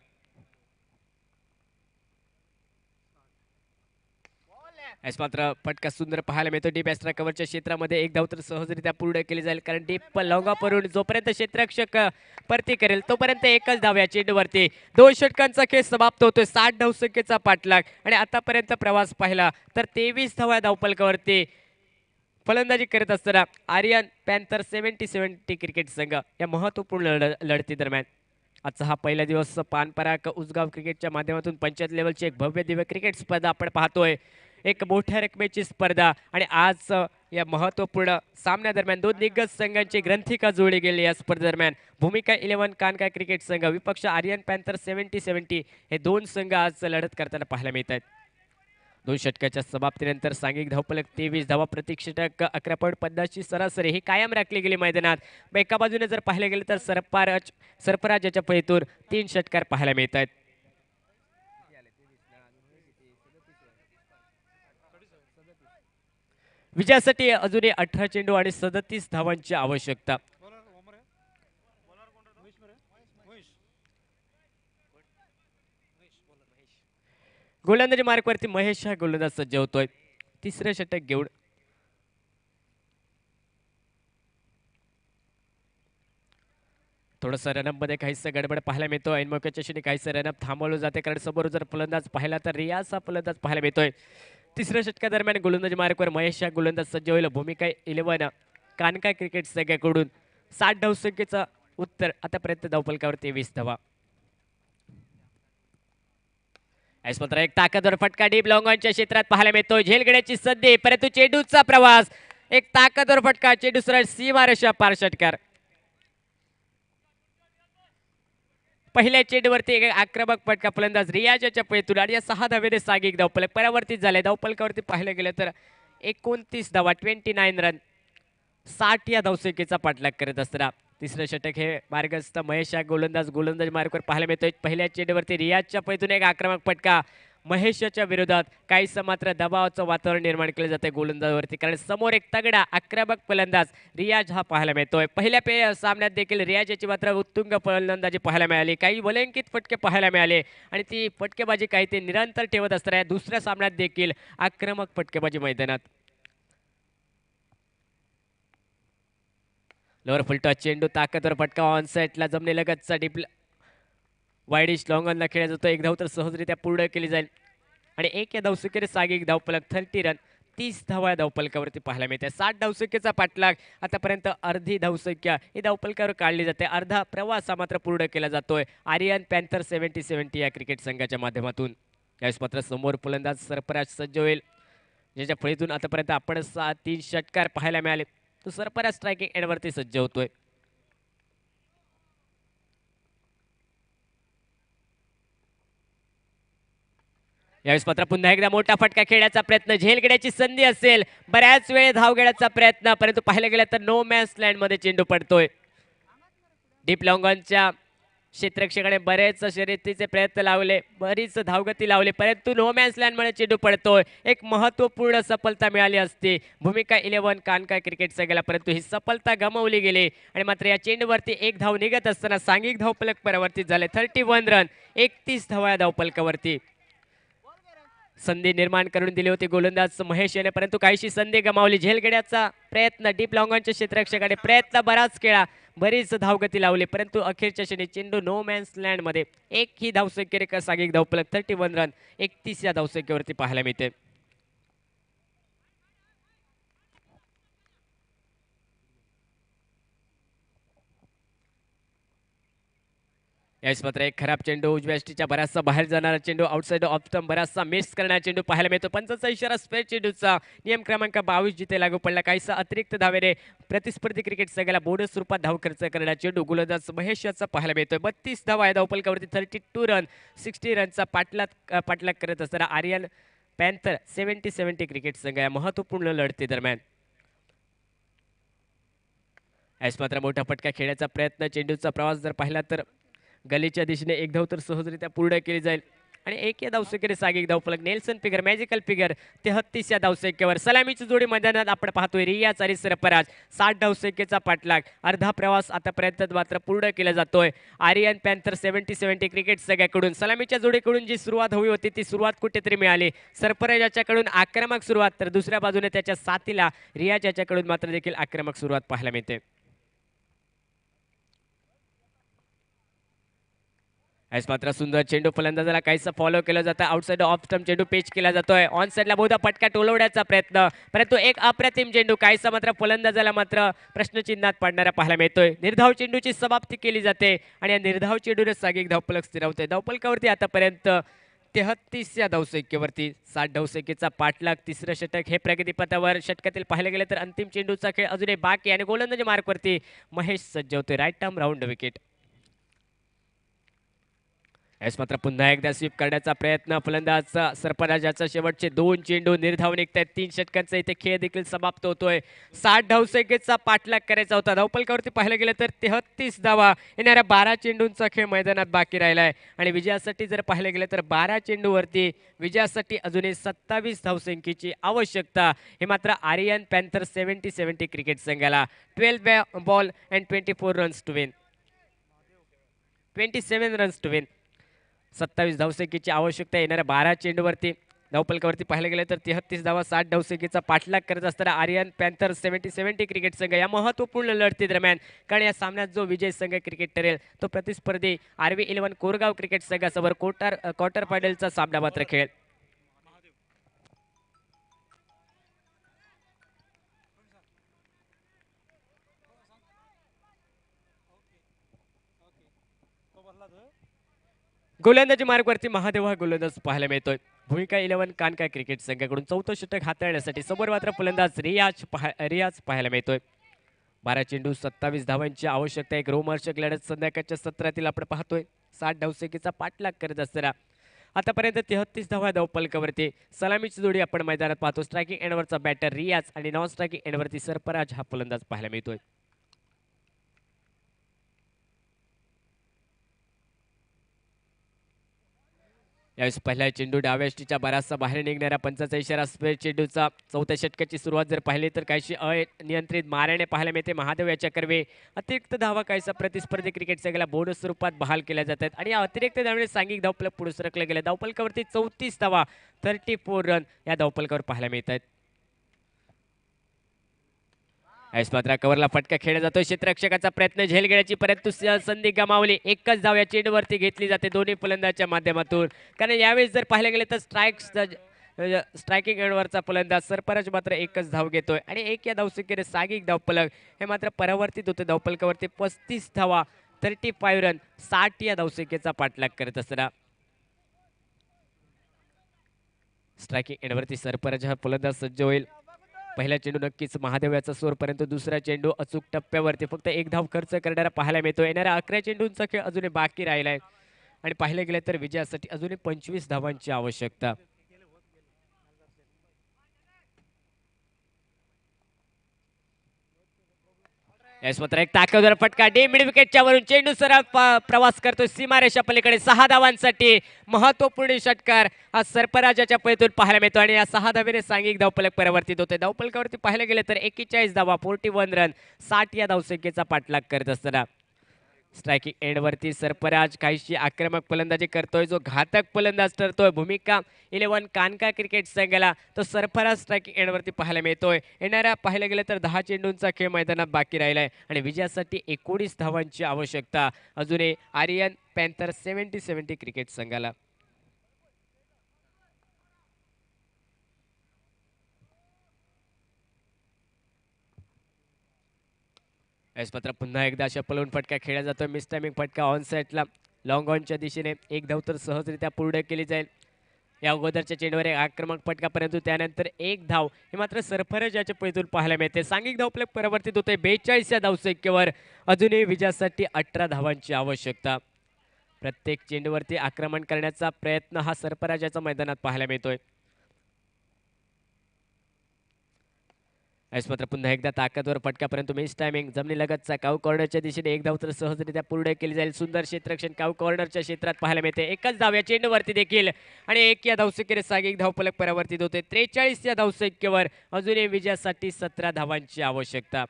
Speaker 3: यास मात्र फटका सुंदर पाहायला मिळतो. डीप एक्स्ट्रा कव्हरच्या क्षेत्रामध्ये एक धाव तर सहजरित्या पूर्ण केली जाईल, कारण डीप लॉंगावरून जोपर्यंत क्षेत्ररक्षक परती करेल तोपर्यंत एकच धाव या चेंडूवरती. 2 षटकांचा खेळ समाप्त होतोय. 60 धावसंख्येचा पाठलाग आणि आतापर्यंत प्रवास पाहिला तर 23 धावा धावफलकावरती फलंदाजी करत असताना आर्यन पॅन्थर 70 क्रिकेट संघ या महत्त्वपूर्ण लढती दरम्यान आजचा हा पहिला दिवस पानपराग उसगाव क्रिकेटच्या माध्यमातून पंचायत लेवलची एक भव्य दिव्य क्रिकेट स्पर्धा आपण पाहतोय. एक मोठ्या रकमेची स्पर्धा आणि आज या महत्त्वपूर्ण सामन्यादरम्यान 2 दिग्गज संघांची ग्रंथिका जोडली गेली. या स्पर्धेदरम्यान भूमिका 11 कानका क्रिकेट संघ विपक्ष आर्यन पॅन्थर 70 हे 2 संघ आज लढत करताना पाहायला मिळत आहेत. 2 षटकाच्या समाप्तीनंतर सांघिक धावफलक 23 धावा प्रति षटक 11.50 सरासरी ही कायम राखली गेली मैदानात. एका बाजूने जर पाहिले गेले तर सरफराजाच्या पळीतून 3 षटकार पाहायला मिळत आहेत. विजयासाठी अजूनही 18 चेंडू आणि 37 धावांची आवश्यकता. गोलंदाजी मार्कवरती महेश हा गोलंदाज सज्ज होतोय. तिसरं षटक घेऊन थोडंसं रनअप मध्ये काहीसं गडबड पाहायला मिळतो. ऐनमौक्याच्या क्षणी काहीसं रनअप थांबवलं जाते, कारण समोर जर फलंदाज पाहिला तर रियाज हा फलंदाज पाहायला मिळतोय. तिसऱ्या षटकादरम्यान गोलंदाजी मार्कवर महेश हा गोलंदाज सज्ज होईल. भूमिका 11 कानका क्रिकेट संघाकडून 60 धावसंख्येचं उत्तर. आतापर्यंत धावफलकावर 23 धावा. मात्र एक ताकदवर फटका डीप लॉंगॉनच्या क्षेत्रात पाहायला मिळतो. झेलगड्याची संधी, परंतु चेंडूचा प्रवास. एक ताकदवर फटका, चेंडू सरळ सीमारेषा पार. षटकार. पहिल्या चेंडूवरती एक आक्रमक फटका फलंदाज रियाजाच्या पळीतून आणि या 6 धावेने सांघिक धावफलक परावर्तित झाले. धावफलकावरती पाहिलं गेलं तर 29 धावा 29 रन 60 या धावसंख्येचा पाठलाग करत असताना तिसरं षटक हे मार्गस्थ महेश गोलंदाज मार्कवर पाहायला मिळतोय. पहिल्या चेंडूवरती रियाजच्या पळीतून एक आक्रमक फटका. महेशच्या विरोधात काहीसं मात्र दबावाचं वातावरण निर्माण केलं जाते गोलंदाजावरती, कारण समोर एक तगडा आक्रमक फलंदाज रियाज हा पाहायला मिळतोय. पहिल्या सामन्यात देखील रियाज याची मात्र उत्तुंग फलंदाजी पाहायला मिळाली, काही वलंकित फटके पाहायला मिळाले आणि ती फटकेबाजी काही ते निरंतर ठेवत असताना दुसऱ्या सामन्यात देखील आक्रमक फटकेबाजी मैदानात. लोअर फुलटॉस चेंडू ताकदवर फटका ऑन साईडला जमनीलगतचा डीप वाईडिश लॉंगॉनला खेळला जातो. एक धाव तर सहजरित्या पूर्ण केली जाईल आणि एक या धावसंख्येने सागिक धावफलक 30 रन 30 धावा या धावफलकावरती पाहायला मिळते. 60 धावसंख्येचा पाठलाग आतापर्यंत अर्धी धावसंख्या ही धावफलकावर काढली जाते. अर्धा प्रवास हा मात्र पूर्ण केला जातोय आर्यन पॅन्थर 70-70 या क्रिकेट संघाच्या माध्यमातून. यावेळेस मात्र समोर फलंदाज सरफराज सज्ज होईल, ज्याच्या फळीतून आतापर्यंत आपण 3 षटकार पाहायला मिळाले. तो सरफराज स्ट्रायकिंग एंडवरती सज्ज होतोय. यावेळेस मात्र पुन्हा एकदा मोठा फटका खेळण्याचा प्रयत्न, झेलगड्याची संधी असेल, बऱ्याच वेळ धाव घेण्याचा प्रयत्न, परंतु पाहायला गेलं तर नो मॅन्स लँड मध्ये चेंडू पडतोय. डीप लॉंगॉनच्या क्षेत्ररक्षकाने बरेच शर्यतीचे प्रयत्न लावले, बरीच धावगती लावली, परंतु नो मॅन्स लँड मध्ये चेंडू पडतोय. एक महत्वपूर्ण सफलता मिळाली असती भूमिका 11 कानका क्रिकेट संघाला, परंतु ही सफलता गमावली गेली आणि मात्र या चेंडूवरती एक धाव निघत असताना सांघिक धावफलक परावर्तित झाले. 31 रन 31 धावा या धावफलकावरती. संधी निर्माण करून दिली होती गोलंदाज महेश याने, परंतु काहीशी संधी गमावली. झेलगड्याचा प्रयत्न, डीप लॉंगॉनच्या क्षेत्ररक्षकाने प्रयत्न बराच केला, बरीच धावगती लावली, परंतु अखेरच्या क्षणी चेंडू नो मॅन्स लँड मध्ये एक ही धावसंख्येने सागिक धावफलक 31 रन 31 या धावसंख्येवरती पाहायला मिळते. यावेळेस मात्र एक खराब चेंडू, उजव्या यष्टीच्या बराचसा बाहेर जाणारा चेंडू, आउटसाइड ऑफ स्टंप बराचसा मिस करणारा चेंडू पाहायला मिळतो. पंचाचा इशारा स्पेअर चेंडूचा. नियम क्रमांक 22 जिथे लागू पडला. काहीसा अतिरिक्त धावेने प्रतिस्पर्धी क्रिकेट संघाला बोनस रूपात धाव खर्च करणारा चेंडू गोलंदाज महेश याचा पाहायला मिळतोय. 32 धावा या धावफलकावरती 32 रन 60 रनचा पाठलाग करत असताना आर्यन पॅन्थर 70-70 क्रिकेट संघ या महत्वपूर्ण लढती दरम्यान. यावेळेस मात्र मोठा फटका खेळण्याचा प्रयत्न, चेंडूचा प्रवास जर पाहिला तर गलीच्या दिशेने एक धाव तर सहजरित्या पूर्ण केली जाईल आणि एक या धावसंख्येने सागिक धावफलक. नेल्सन फिगर, मॅजिकल फिगर 33 या धावसंख्येवर. सलामीची जोडी मैदानात आपण पाहतोय रियाज आणि सरफराज. 60 धावसंख्येचा पाठलाग, अर्धा प्रवास आतापर्यंत मात्र पूर्ण केला जातोय आर्यन पॅन्थर 70-70 क्रिकेट संघाकडून. सलामीच्या जोडीकडून जी सुरुवात हवी होती ती सुरुवात कुठेतरी मिळाली. सरफराज याच्याकडून आक्रमक सुरुवात, तर दुसऱ्या बाजूने त्याच्या साथीला रियाज याच्याकडून मात्र देखील आक्रमक सुरुवात पाहायला मिळते. यावेळेस मात्र सुंदर चेंडू, फलंदाजाला काहीसा फॉलो केलं जातं. आउटसाइड ऑफ स्टंप चेंडू पेच केला जातोय. ऑन साइडला बहुधा फटका टोलवण्याचा प्रयत्न, परंतु एक अप्रतिम चेंडू, काहीसा मात्र फलंदाजाला मात्र प्रश्नचिन्हात पाडणारा पाहायला मिळतोय. निर्धाव चेंडूची समाप्ती केली जाते आणि या निर्धाव चेंडूने सागिक धावफलक स्थिरावते. धावफलकावरती आतापर्यंत 33 या धावसंख्येवरती 60 धावसंख्येचा पाठलाग. तिसरं षटक हे प्रगतीपथावर. षटकातील पाहायला गेलं तर अंतिम चेंडूचा खेळ अजूनही बाकी आणि गोलंदाजी मार्कवरती महेश सज्ज होतोय. Right arm round wicket. यावेळेस मात्र पुन्हा एकदा स्वीप करण्याचा प्रयत्न, फलंदाज सरफराजाचा शेवटचे 2 चेंडू निर्धाव निघतात. 3 षटकांचा इथे खेळ देखील समाप्त होतोय. 60 धावसंख्येचा पाठलाग करायचा होता. धावफलकावरती पाहायला गेलं तर 33 धावा. येणाऱ्या 12 चेंडूंचा खेळ मैदानात बाकी राहिला आहे आणि विजयासाठी जर पाहायला गेलं तर 12 चेंडूवरती विजयासाठी अजूनही 27 धावसंख्येची आवश्यकता. हे मात्र आर्यन पॅन्थर 70-70 क्रिकेट संघाला. 12 ball and 24 runs to win, 27 runs to win. 27 धावसंख्येची आवश्यकता येणाऱ्या 12 चेंडूवरती. धावफलकावरती पाहायला गेलं तर 33 धावा. 60 धावसंख्येचा पाठलाग करत असताना आर्यन पॅन्थर 70-70 क्रिकेट संघ या महत्वपूर्ण लढती दरम्यान, कारण या सामन्यात जो विजय संघ क्रिकेट ठरेल तो प्रतिस्पर्धी RV11 कोरगाव क्रिकेट संघासमोर क्वार्टर फायनलचा सामना मात्र खेळ. गोलंदाजी मार्गवरती महादेव हा गोलंदाज पाहायला मिळतोय. भूमिका 11 कानका क्रिकेट संघाकडून 4थं षटक हाताळण्यासाठी समोर मात्र फलंदाज रियाज पाहायला मिळतोय. 12 चेंडू 27 धावांची आवश्यकता. एक रोमहर्षक लढत संध्याकाळच्या सत्रातील आपण पाहतोय. 60 धावसंख्येचा पाठलाग करत असताना आतापर्यंत 33 धावा धावफलकावरती. सलामीची जोडी आपण मैदानात पाहतो. स्ट्रायकिंग एंडवरचा बॅटर रियाज आणि नॉन स्ट्रायकिंग एंडवरती सरफराज हा फलंदाज पाहायला मिळतोय. यावेळेस पहिला चेंडू डाव्या यष्टीच्या बराचसा बाहेर निघणारा पंचाचा इशारा असतो. चेंडूचा चौथ्या षटकाची सुरुवात जर पाहिली तर काहीशी अनियंत्रित मारणे पाहायला मिळते. महादेव याच्या कर्वे अतिरिक्त धावा काहीसा प्रतिस्पर्धी क्रिकेट संघाला बोनस स्वरूपात बहाल केल्या जातात आणि या अतिरिक्त धावेने सांघिक धावफलक पुढे सरकले गेले. धावफलकावरती 34 धावा 34 रन या धावफलकावर पाहायला मिळतात. मात्र कव्हरला फटका खेळला जातो. क्षेत्ररक्षकाचा प्रयत्न झेल घेण्याची परंतु संधी गमावली. एकच धाव या चेंडूवरती घेतली जाते दोन्ही फलंदाजाच्या माध्यमातून. कारण यावेळेस जर पाहायला गेले तर स्ट्रायकिंग एंडवरचा फलंदाज सरफराज मात्र एकच धाव घेतोय आणि एक या धावसंख्येने सागिक धावफलक हे मात्र परावर्तित होते. धावफलकावरती 35 धावा 35 रन 60 या धावसंख्येचा पाठलाग करत असताना स्ट्रायकिंग एंडवरती सरफराज हा फलंदाज सज्ज होईल. पहिला चेंडू नक्कीच महादेव याचा स्कोर, परंतु दुसरा चेंडू अचूक टप्प्यावरती फक्त एक धाव खर्च करणारा पाहायला मिळतो. येणाऱ्या 11 चेंडूंचा खेळ अजूनही बाकी राहिलाय आणि पाहिलं गेलं तर विजयासाठी अजूनही 25 धावांची आवश्यकता. यास मात्र एक ताकदवर फटका डी मिड विकेटच्या वरून चेंडू सरळ प्रवास करतो सीमारेषा पलीकडे 6 धावांसाठी महत्वपूर्ण षटकार हा सरफराजाच्या पैतून पाहायला मिळतो आणि या 6 धावेने सांघिक धावफलक परिवर्तित होते. धावफलकावरती पाहायला गेले तर 41 धावा 41 रन 60 या धावसंख्येचा पाठलाग करत असताना स्ट्रायकिंग एंडवरती सरफराज काहीशी आक्रमक फलंदाजी करतोय. जो घातक फलंदाज ठरतोय भूमिका 11 कानका क्रिकेट संघाला तो सरफराज स्ट्रायकिंग एंडवरती पाहायला मिळतोय. येणाऱ्या पाहायला गेलं तर 10 चेंडूंचा खेळ मैदानात बाकी राहिलाय आणि विजयासाठी 19 धावांची आवश्यकता अजूनही आर्यन पॅन्थर 70 क्रिकेट संघाला. मात्र पुन्हा एकदा अशा पलवून फटका खेळला जातोय. मिस टायमिंग फटका ऑन साईडला लॉंग ऑनच्या दिशेने एक धाव तर सहजरित्या पूर्ण केली जाईल. या अगोदरच्या चेंडूवर एक आक्रमक फटका परंतु त्यानंतर एक धाव हे मात्र सरफराज याच्या पैतून पाहायला मिळते. सांघिक धावफलक परिवर्तित होते 42 या धावसंख्येवर अजूनही विजयासाठी 18 धावांची आवश्यकता. प्रत्येक चेंडूवरती आक्रमण करण्याचा प्रयत्न हा सरफराजाचा मैदानात पाहायला मिळतोय. मात्र पुन्हा एकदा ताकदवर फटका परंतु मिस टायमिंग जमिनीलगतचा काऊ कॉर्नरच्या दिशेने एक धाव तर सहजरित्या पूर्ण केली जाईल. सुंदर क्षेत्ररक्षण काऊ कॉर्नरच्या क्षेत्रात पाहायला मिळते. एकच धाव या चेंडूवरती देखील आणि एक या धावसंख्येने सांघिक धावफलक परिवर्तित होते. 43 या धावसंख्येवर अजूनही विजयासाठी 17 धावांची आवश्यकता.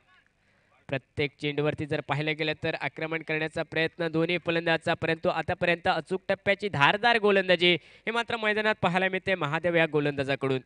Speaker 3: प्रत्येक चेंडूवरती जर पाहिलं गेलं तर आक्रमण करण्याचा प्रयत्न दोन्ही फलंदाजांचा परंतु आतापर्यंत अचूक टप्प्याची धारदार गोलंदाजी हे मात्र मैदानात पाहायला मिळते महादेव या गोलंदाजाकडून.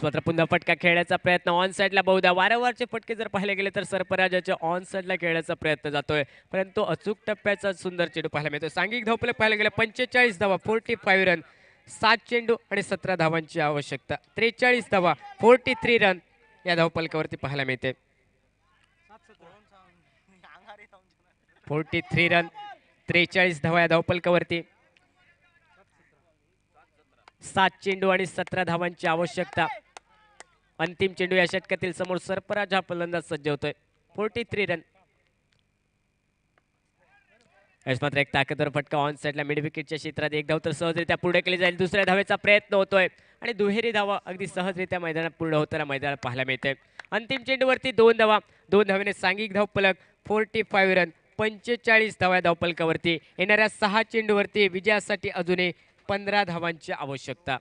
Speaker 3: मात्र पुन्हा फटका खेळण्याचा प्रयत्न ऑन साईडला बहुधा वारंवारचे फटके जर पाहिले गेले तर सरफराजाच्या ऑन साईडला खेळण्याचा प्रयत्न जातोय परंतु अचूक टप्प्याचा सुंदर चेंडू पाहायला मिळतो. सांघिक धावफलक पाहायला गेले 45 धावा 45 रन 7 चेंडू आणि 17 धावांची आवश्यकता. 43 धावा 43 रन या धावफलकावरती पाहायला मिळते. 43 रन 43 धावा या धावफलकावरती 7 चेंडू आणि 17 धावांची आवश्यकता. अंतिम चेंडू या षटकातील समोर सरफराज हा फलंदाज सज्ज होतोय. 43 रन. मात्र एक ताकदवर फटका ऑन साईडला मिड विकेटच्या क्षेत्रात एक धाव तर सहजरित्या पूर्ण केली जाईल. दुसऱ्या धावेचा प्रयत्न होतोय आणि दुहेरी धावा अगदी सहजरित्या मैदानात पूर्ण होताना मैदानात पाहायला मिळते. अंतिम चेंडूवरती 2 धावा 2 धावेने सांघिक धावफलक 45 रन 45 धावा धावफलकावरती. येणाऱ्या 6 चेंडूवरती विजयासाठी अजूनही 15 धावांची आवश्यकता.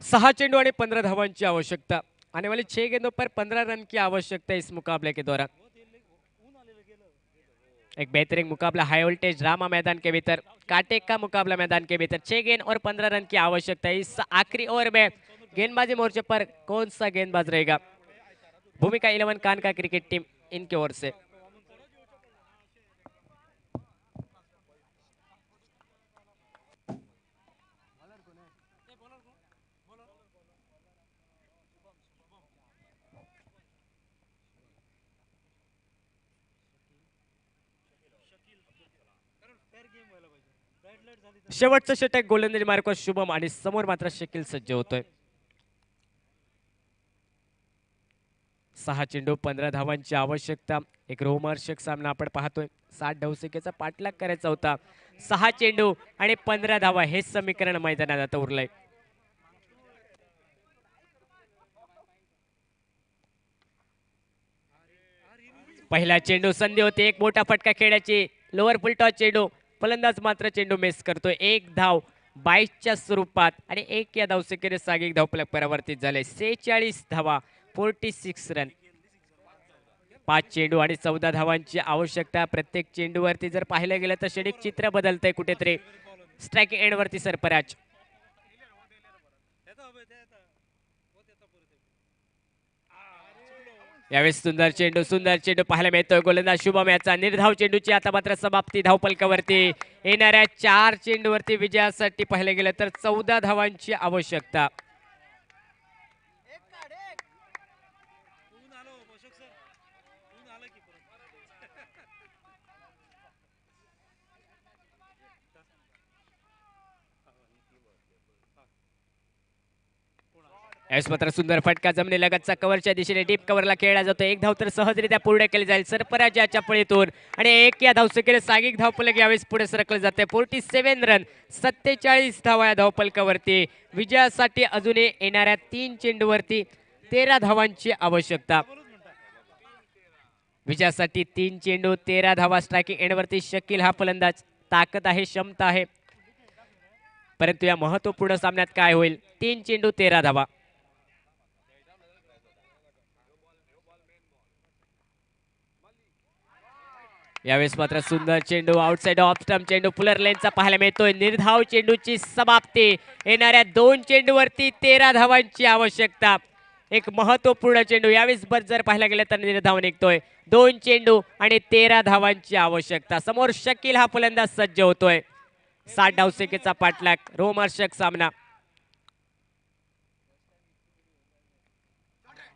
Speaker 3: सहा चेंडू आणि 15 धावांची आवश्यकता. आने वाले 6 गेंदों पर 15 रन की आवश्यकता इस मुकाबले के दौरान. एक बेहतरीन मुकाबला हाई वोल्टेज ड्रामा मैदान के भीतर कांटे का मुकाबला मैदान के भीतर 6 गेंद और 15 रन की आवश्यकता. इस आखिरी ओवर में गेंदबाजी मोर्चे पर कौन सा गेंदबाज रहेगा? भूमिका 11 कानका क्रिकेट टीम इनकी ओर से। शेवटचं षटक गोलंदाजी मार्को शुभम आणि समोर मात्र शकील सज्ज होतोय. 6 चेंडू 15 धावांची आवश्यकता. एक रोमहर्षक सामना आपण पाहतोय. 60 धावसंख्येचा पाठलाग करायचा होता. 6 चेंडू आणि 15 धावा हेच समीकरण मैदानात आता उरलंय. पहिला चेंडू संधी होते. एक मोठा फटका खेळाची लोअर फुल टॉस चेंडू. फलंदाज मात्र चेंडू मिस करतोय. एक धाव 22च्या स्वरूपात आणि एक या धावसंख्येने सागिक धावफलक परावर्तित झाले. 46 धावा 46 रन. 5 चेंडू आणि 14 धावांची आवश्यकता. प्रत्येक चेंडूवरती जर पाहिलं गेलं तर षणिक चित्र बदलतंय कुठेतरी. स्ट्रायकिंग एंड वरती सरफराज. यावेळेस सुंदर चेंडू पाहायला मिळतोय. गोलंदाज शुभम याचा निर्धाव चेंडूची आता मात्र समाप्ती धावफलकावरती. येणाऱ्या 4 चेंडूवरती विजयासाठी पाहिलं गेलं तर 14 धावांची आवश्यकता. यावेळेस मात्र सुंदर फटका जमिनीलगतचा कव्हरच्या दिशेने डीप कव्हरला खेळला जातो. एक धाव तर सहजरित्या पूर्ण केली जाईल सरफराज याच्या पळीतून आणि एक या धावसंख्येने सागिक धावफलक यावेळेस पुढे सरकले जाते. 47 रन 47 धावा या धावफलकावरती. विजयासाठी अजूनही येणाऱ्या 3 चेंडूवरती 13 धावांची आवश्यकता. विजयासाठी 3 चेंडू 13 धावा. स्ट्रायकिंग एंडवरती शकील हा फलंदाज. ताकद आहे, क्षमता आहे, परंतु या महत्वपूर्ण सामन्यात काय होईल? 3 चेंडू 13 धावा. यावेळेस मात्र सुंदर चेंडू आउटसाइड ऑफ स्टंप चेंडू पुलर लेनचा पाहायला मिळतोय. निर्धाव चेंडूची समाप्ती. येणाऱ्या 2 चेंडूवरती 13 धावांची आवश्यकता. एक महत्वपूर्ण चेंडू. यावेळेस बस जर पाहायला गेलं तर निर्धाव निघतोय. 2 चेंडू आणि 13 धावांची आवश्यकता. समोर शकील हा फलंदाज सज्ज होतोय. 60 धावसंख्येचा पाठलाग. रोमहर्षक सामना.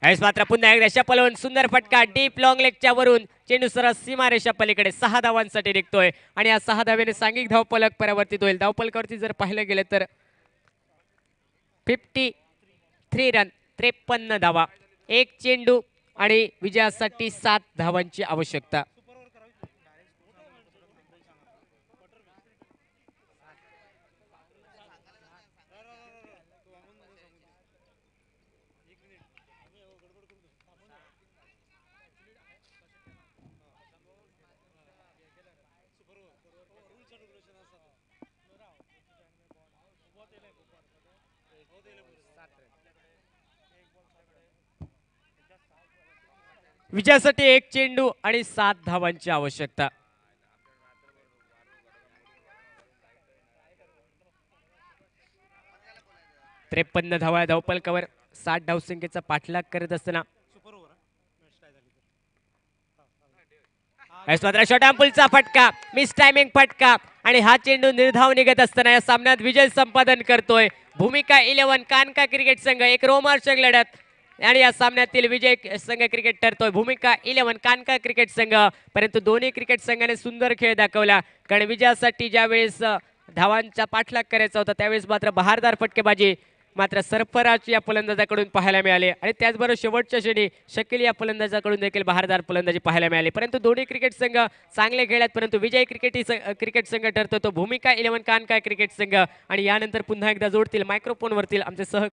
Speaker 3: यावेळेस मात्र पुन्हा एकदा शपलवून सुंदर फटका डीप लॉंग लेगच्या वरून चेंडू सरळ सीमारेषा पलीकडे 6 धावांसाठी निघतोय आणि या 6 धावेने सांघिक धावफलक परावर्तित होईल. धावफलकावरती जर पाहिलं गेलं तर 53 रन 53 धावा. एक चेंडू आणि विजयासाठी 7 धावांची आवश्यकता. विजयासाठी 1 चेंडू आणि 7 धावांची आवश्यकता. त्रेपन्न धावा धावफलकावर. 60 धावसंख्येचा पाठलाग करत असताना शॉर्ट फटका. मिस टायमिंग फटका आणि हा चेंडू निर्धाव निघत असताना या सामन्यात विजय संपादन करतोय भूमिका 11 कानका क्रिकेट संघ. एक रोमांचक लढत आणि या सामन्यातील विजय संघ क्रिकेट ठरतोय भूमिका 11 कानका क्रिकेट संघ. परंतु दोन्ही क्रिकेट संघाने सुंदर खेळ दाखवला, कारण विजयासाठी ज्यावेळेस धावांचा पाठलाग करायचा होता त्यावेळेस मात्र बहारदार फटकेबाजी मात्र सरफराज या फलंदाजाकडून पाहायला मिळाले आणि त्याचबरोबर शेवटच्या क्षणी शकील या फलंदाजाकडून देखील बहारदार फलंदाजी पाहायला मिळाली. परंतु दोन्ही क्रिकेट संघ चांगले खेळत, परंतु विजय क्रिकेट संघ ठरतो तो भूमिका 11 कानका क्रिकेट संघ. आणि यानंतर पुन्हा एकदा जोडतील मायक्रोफोन वरतील आमचे सह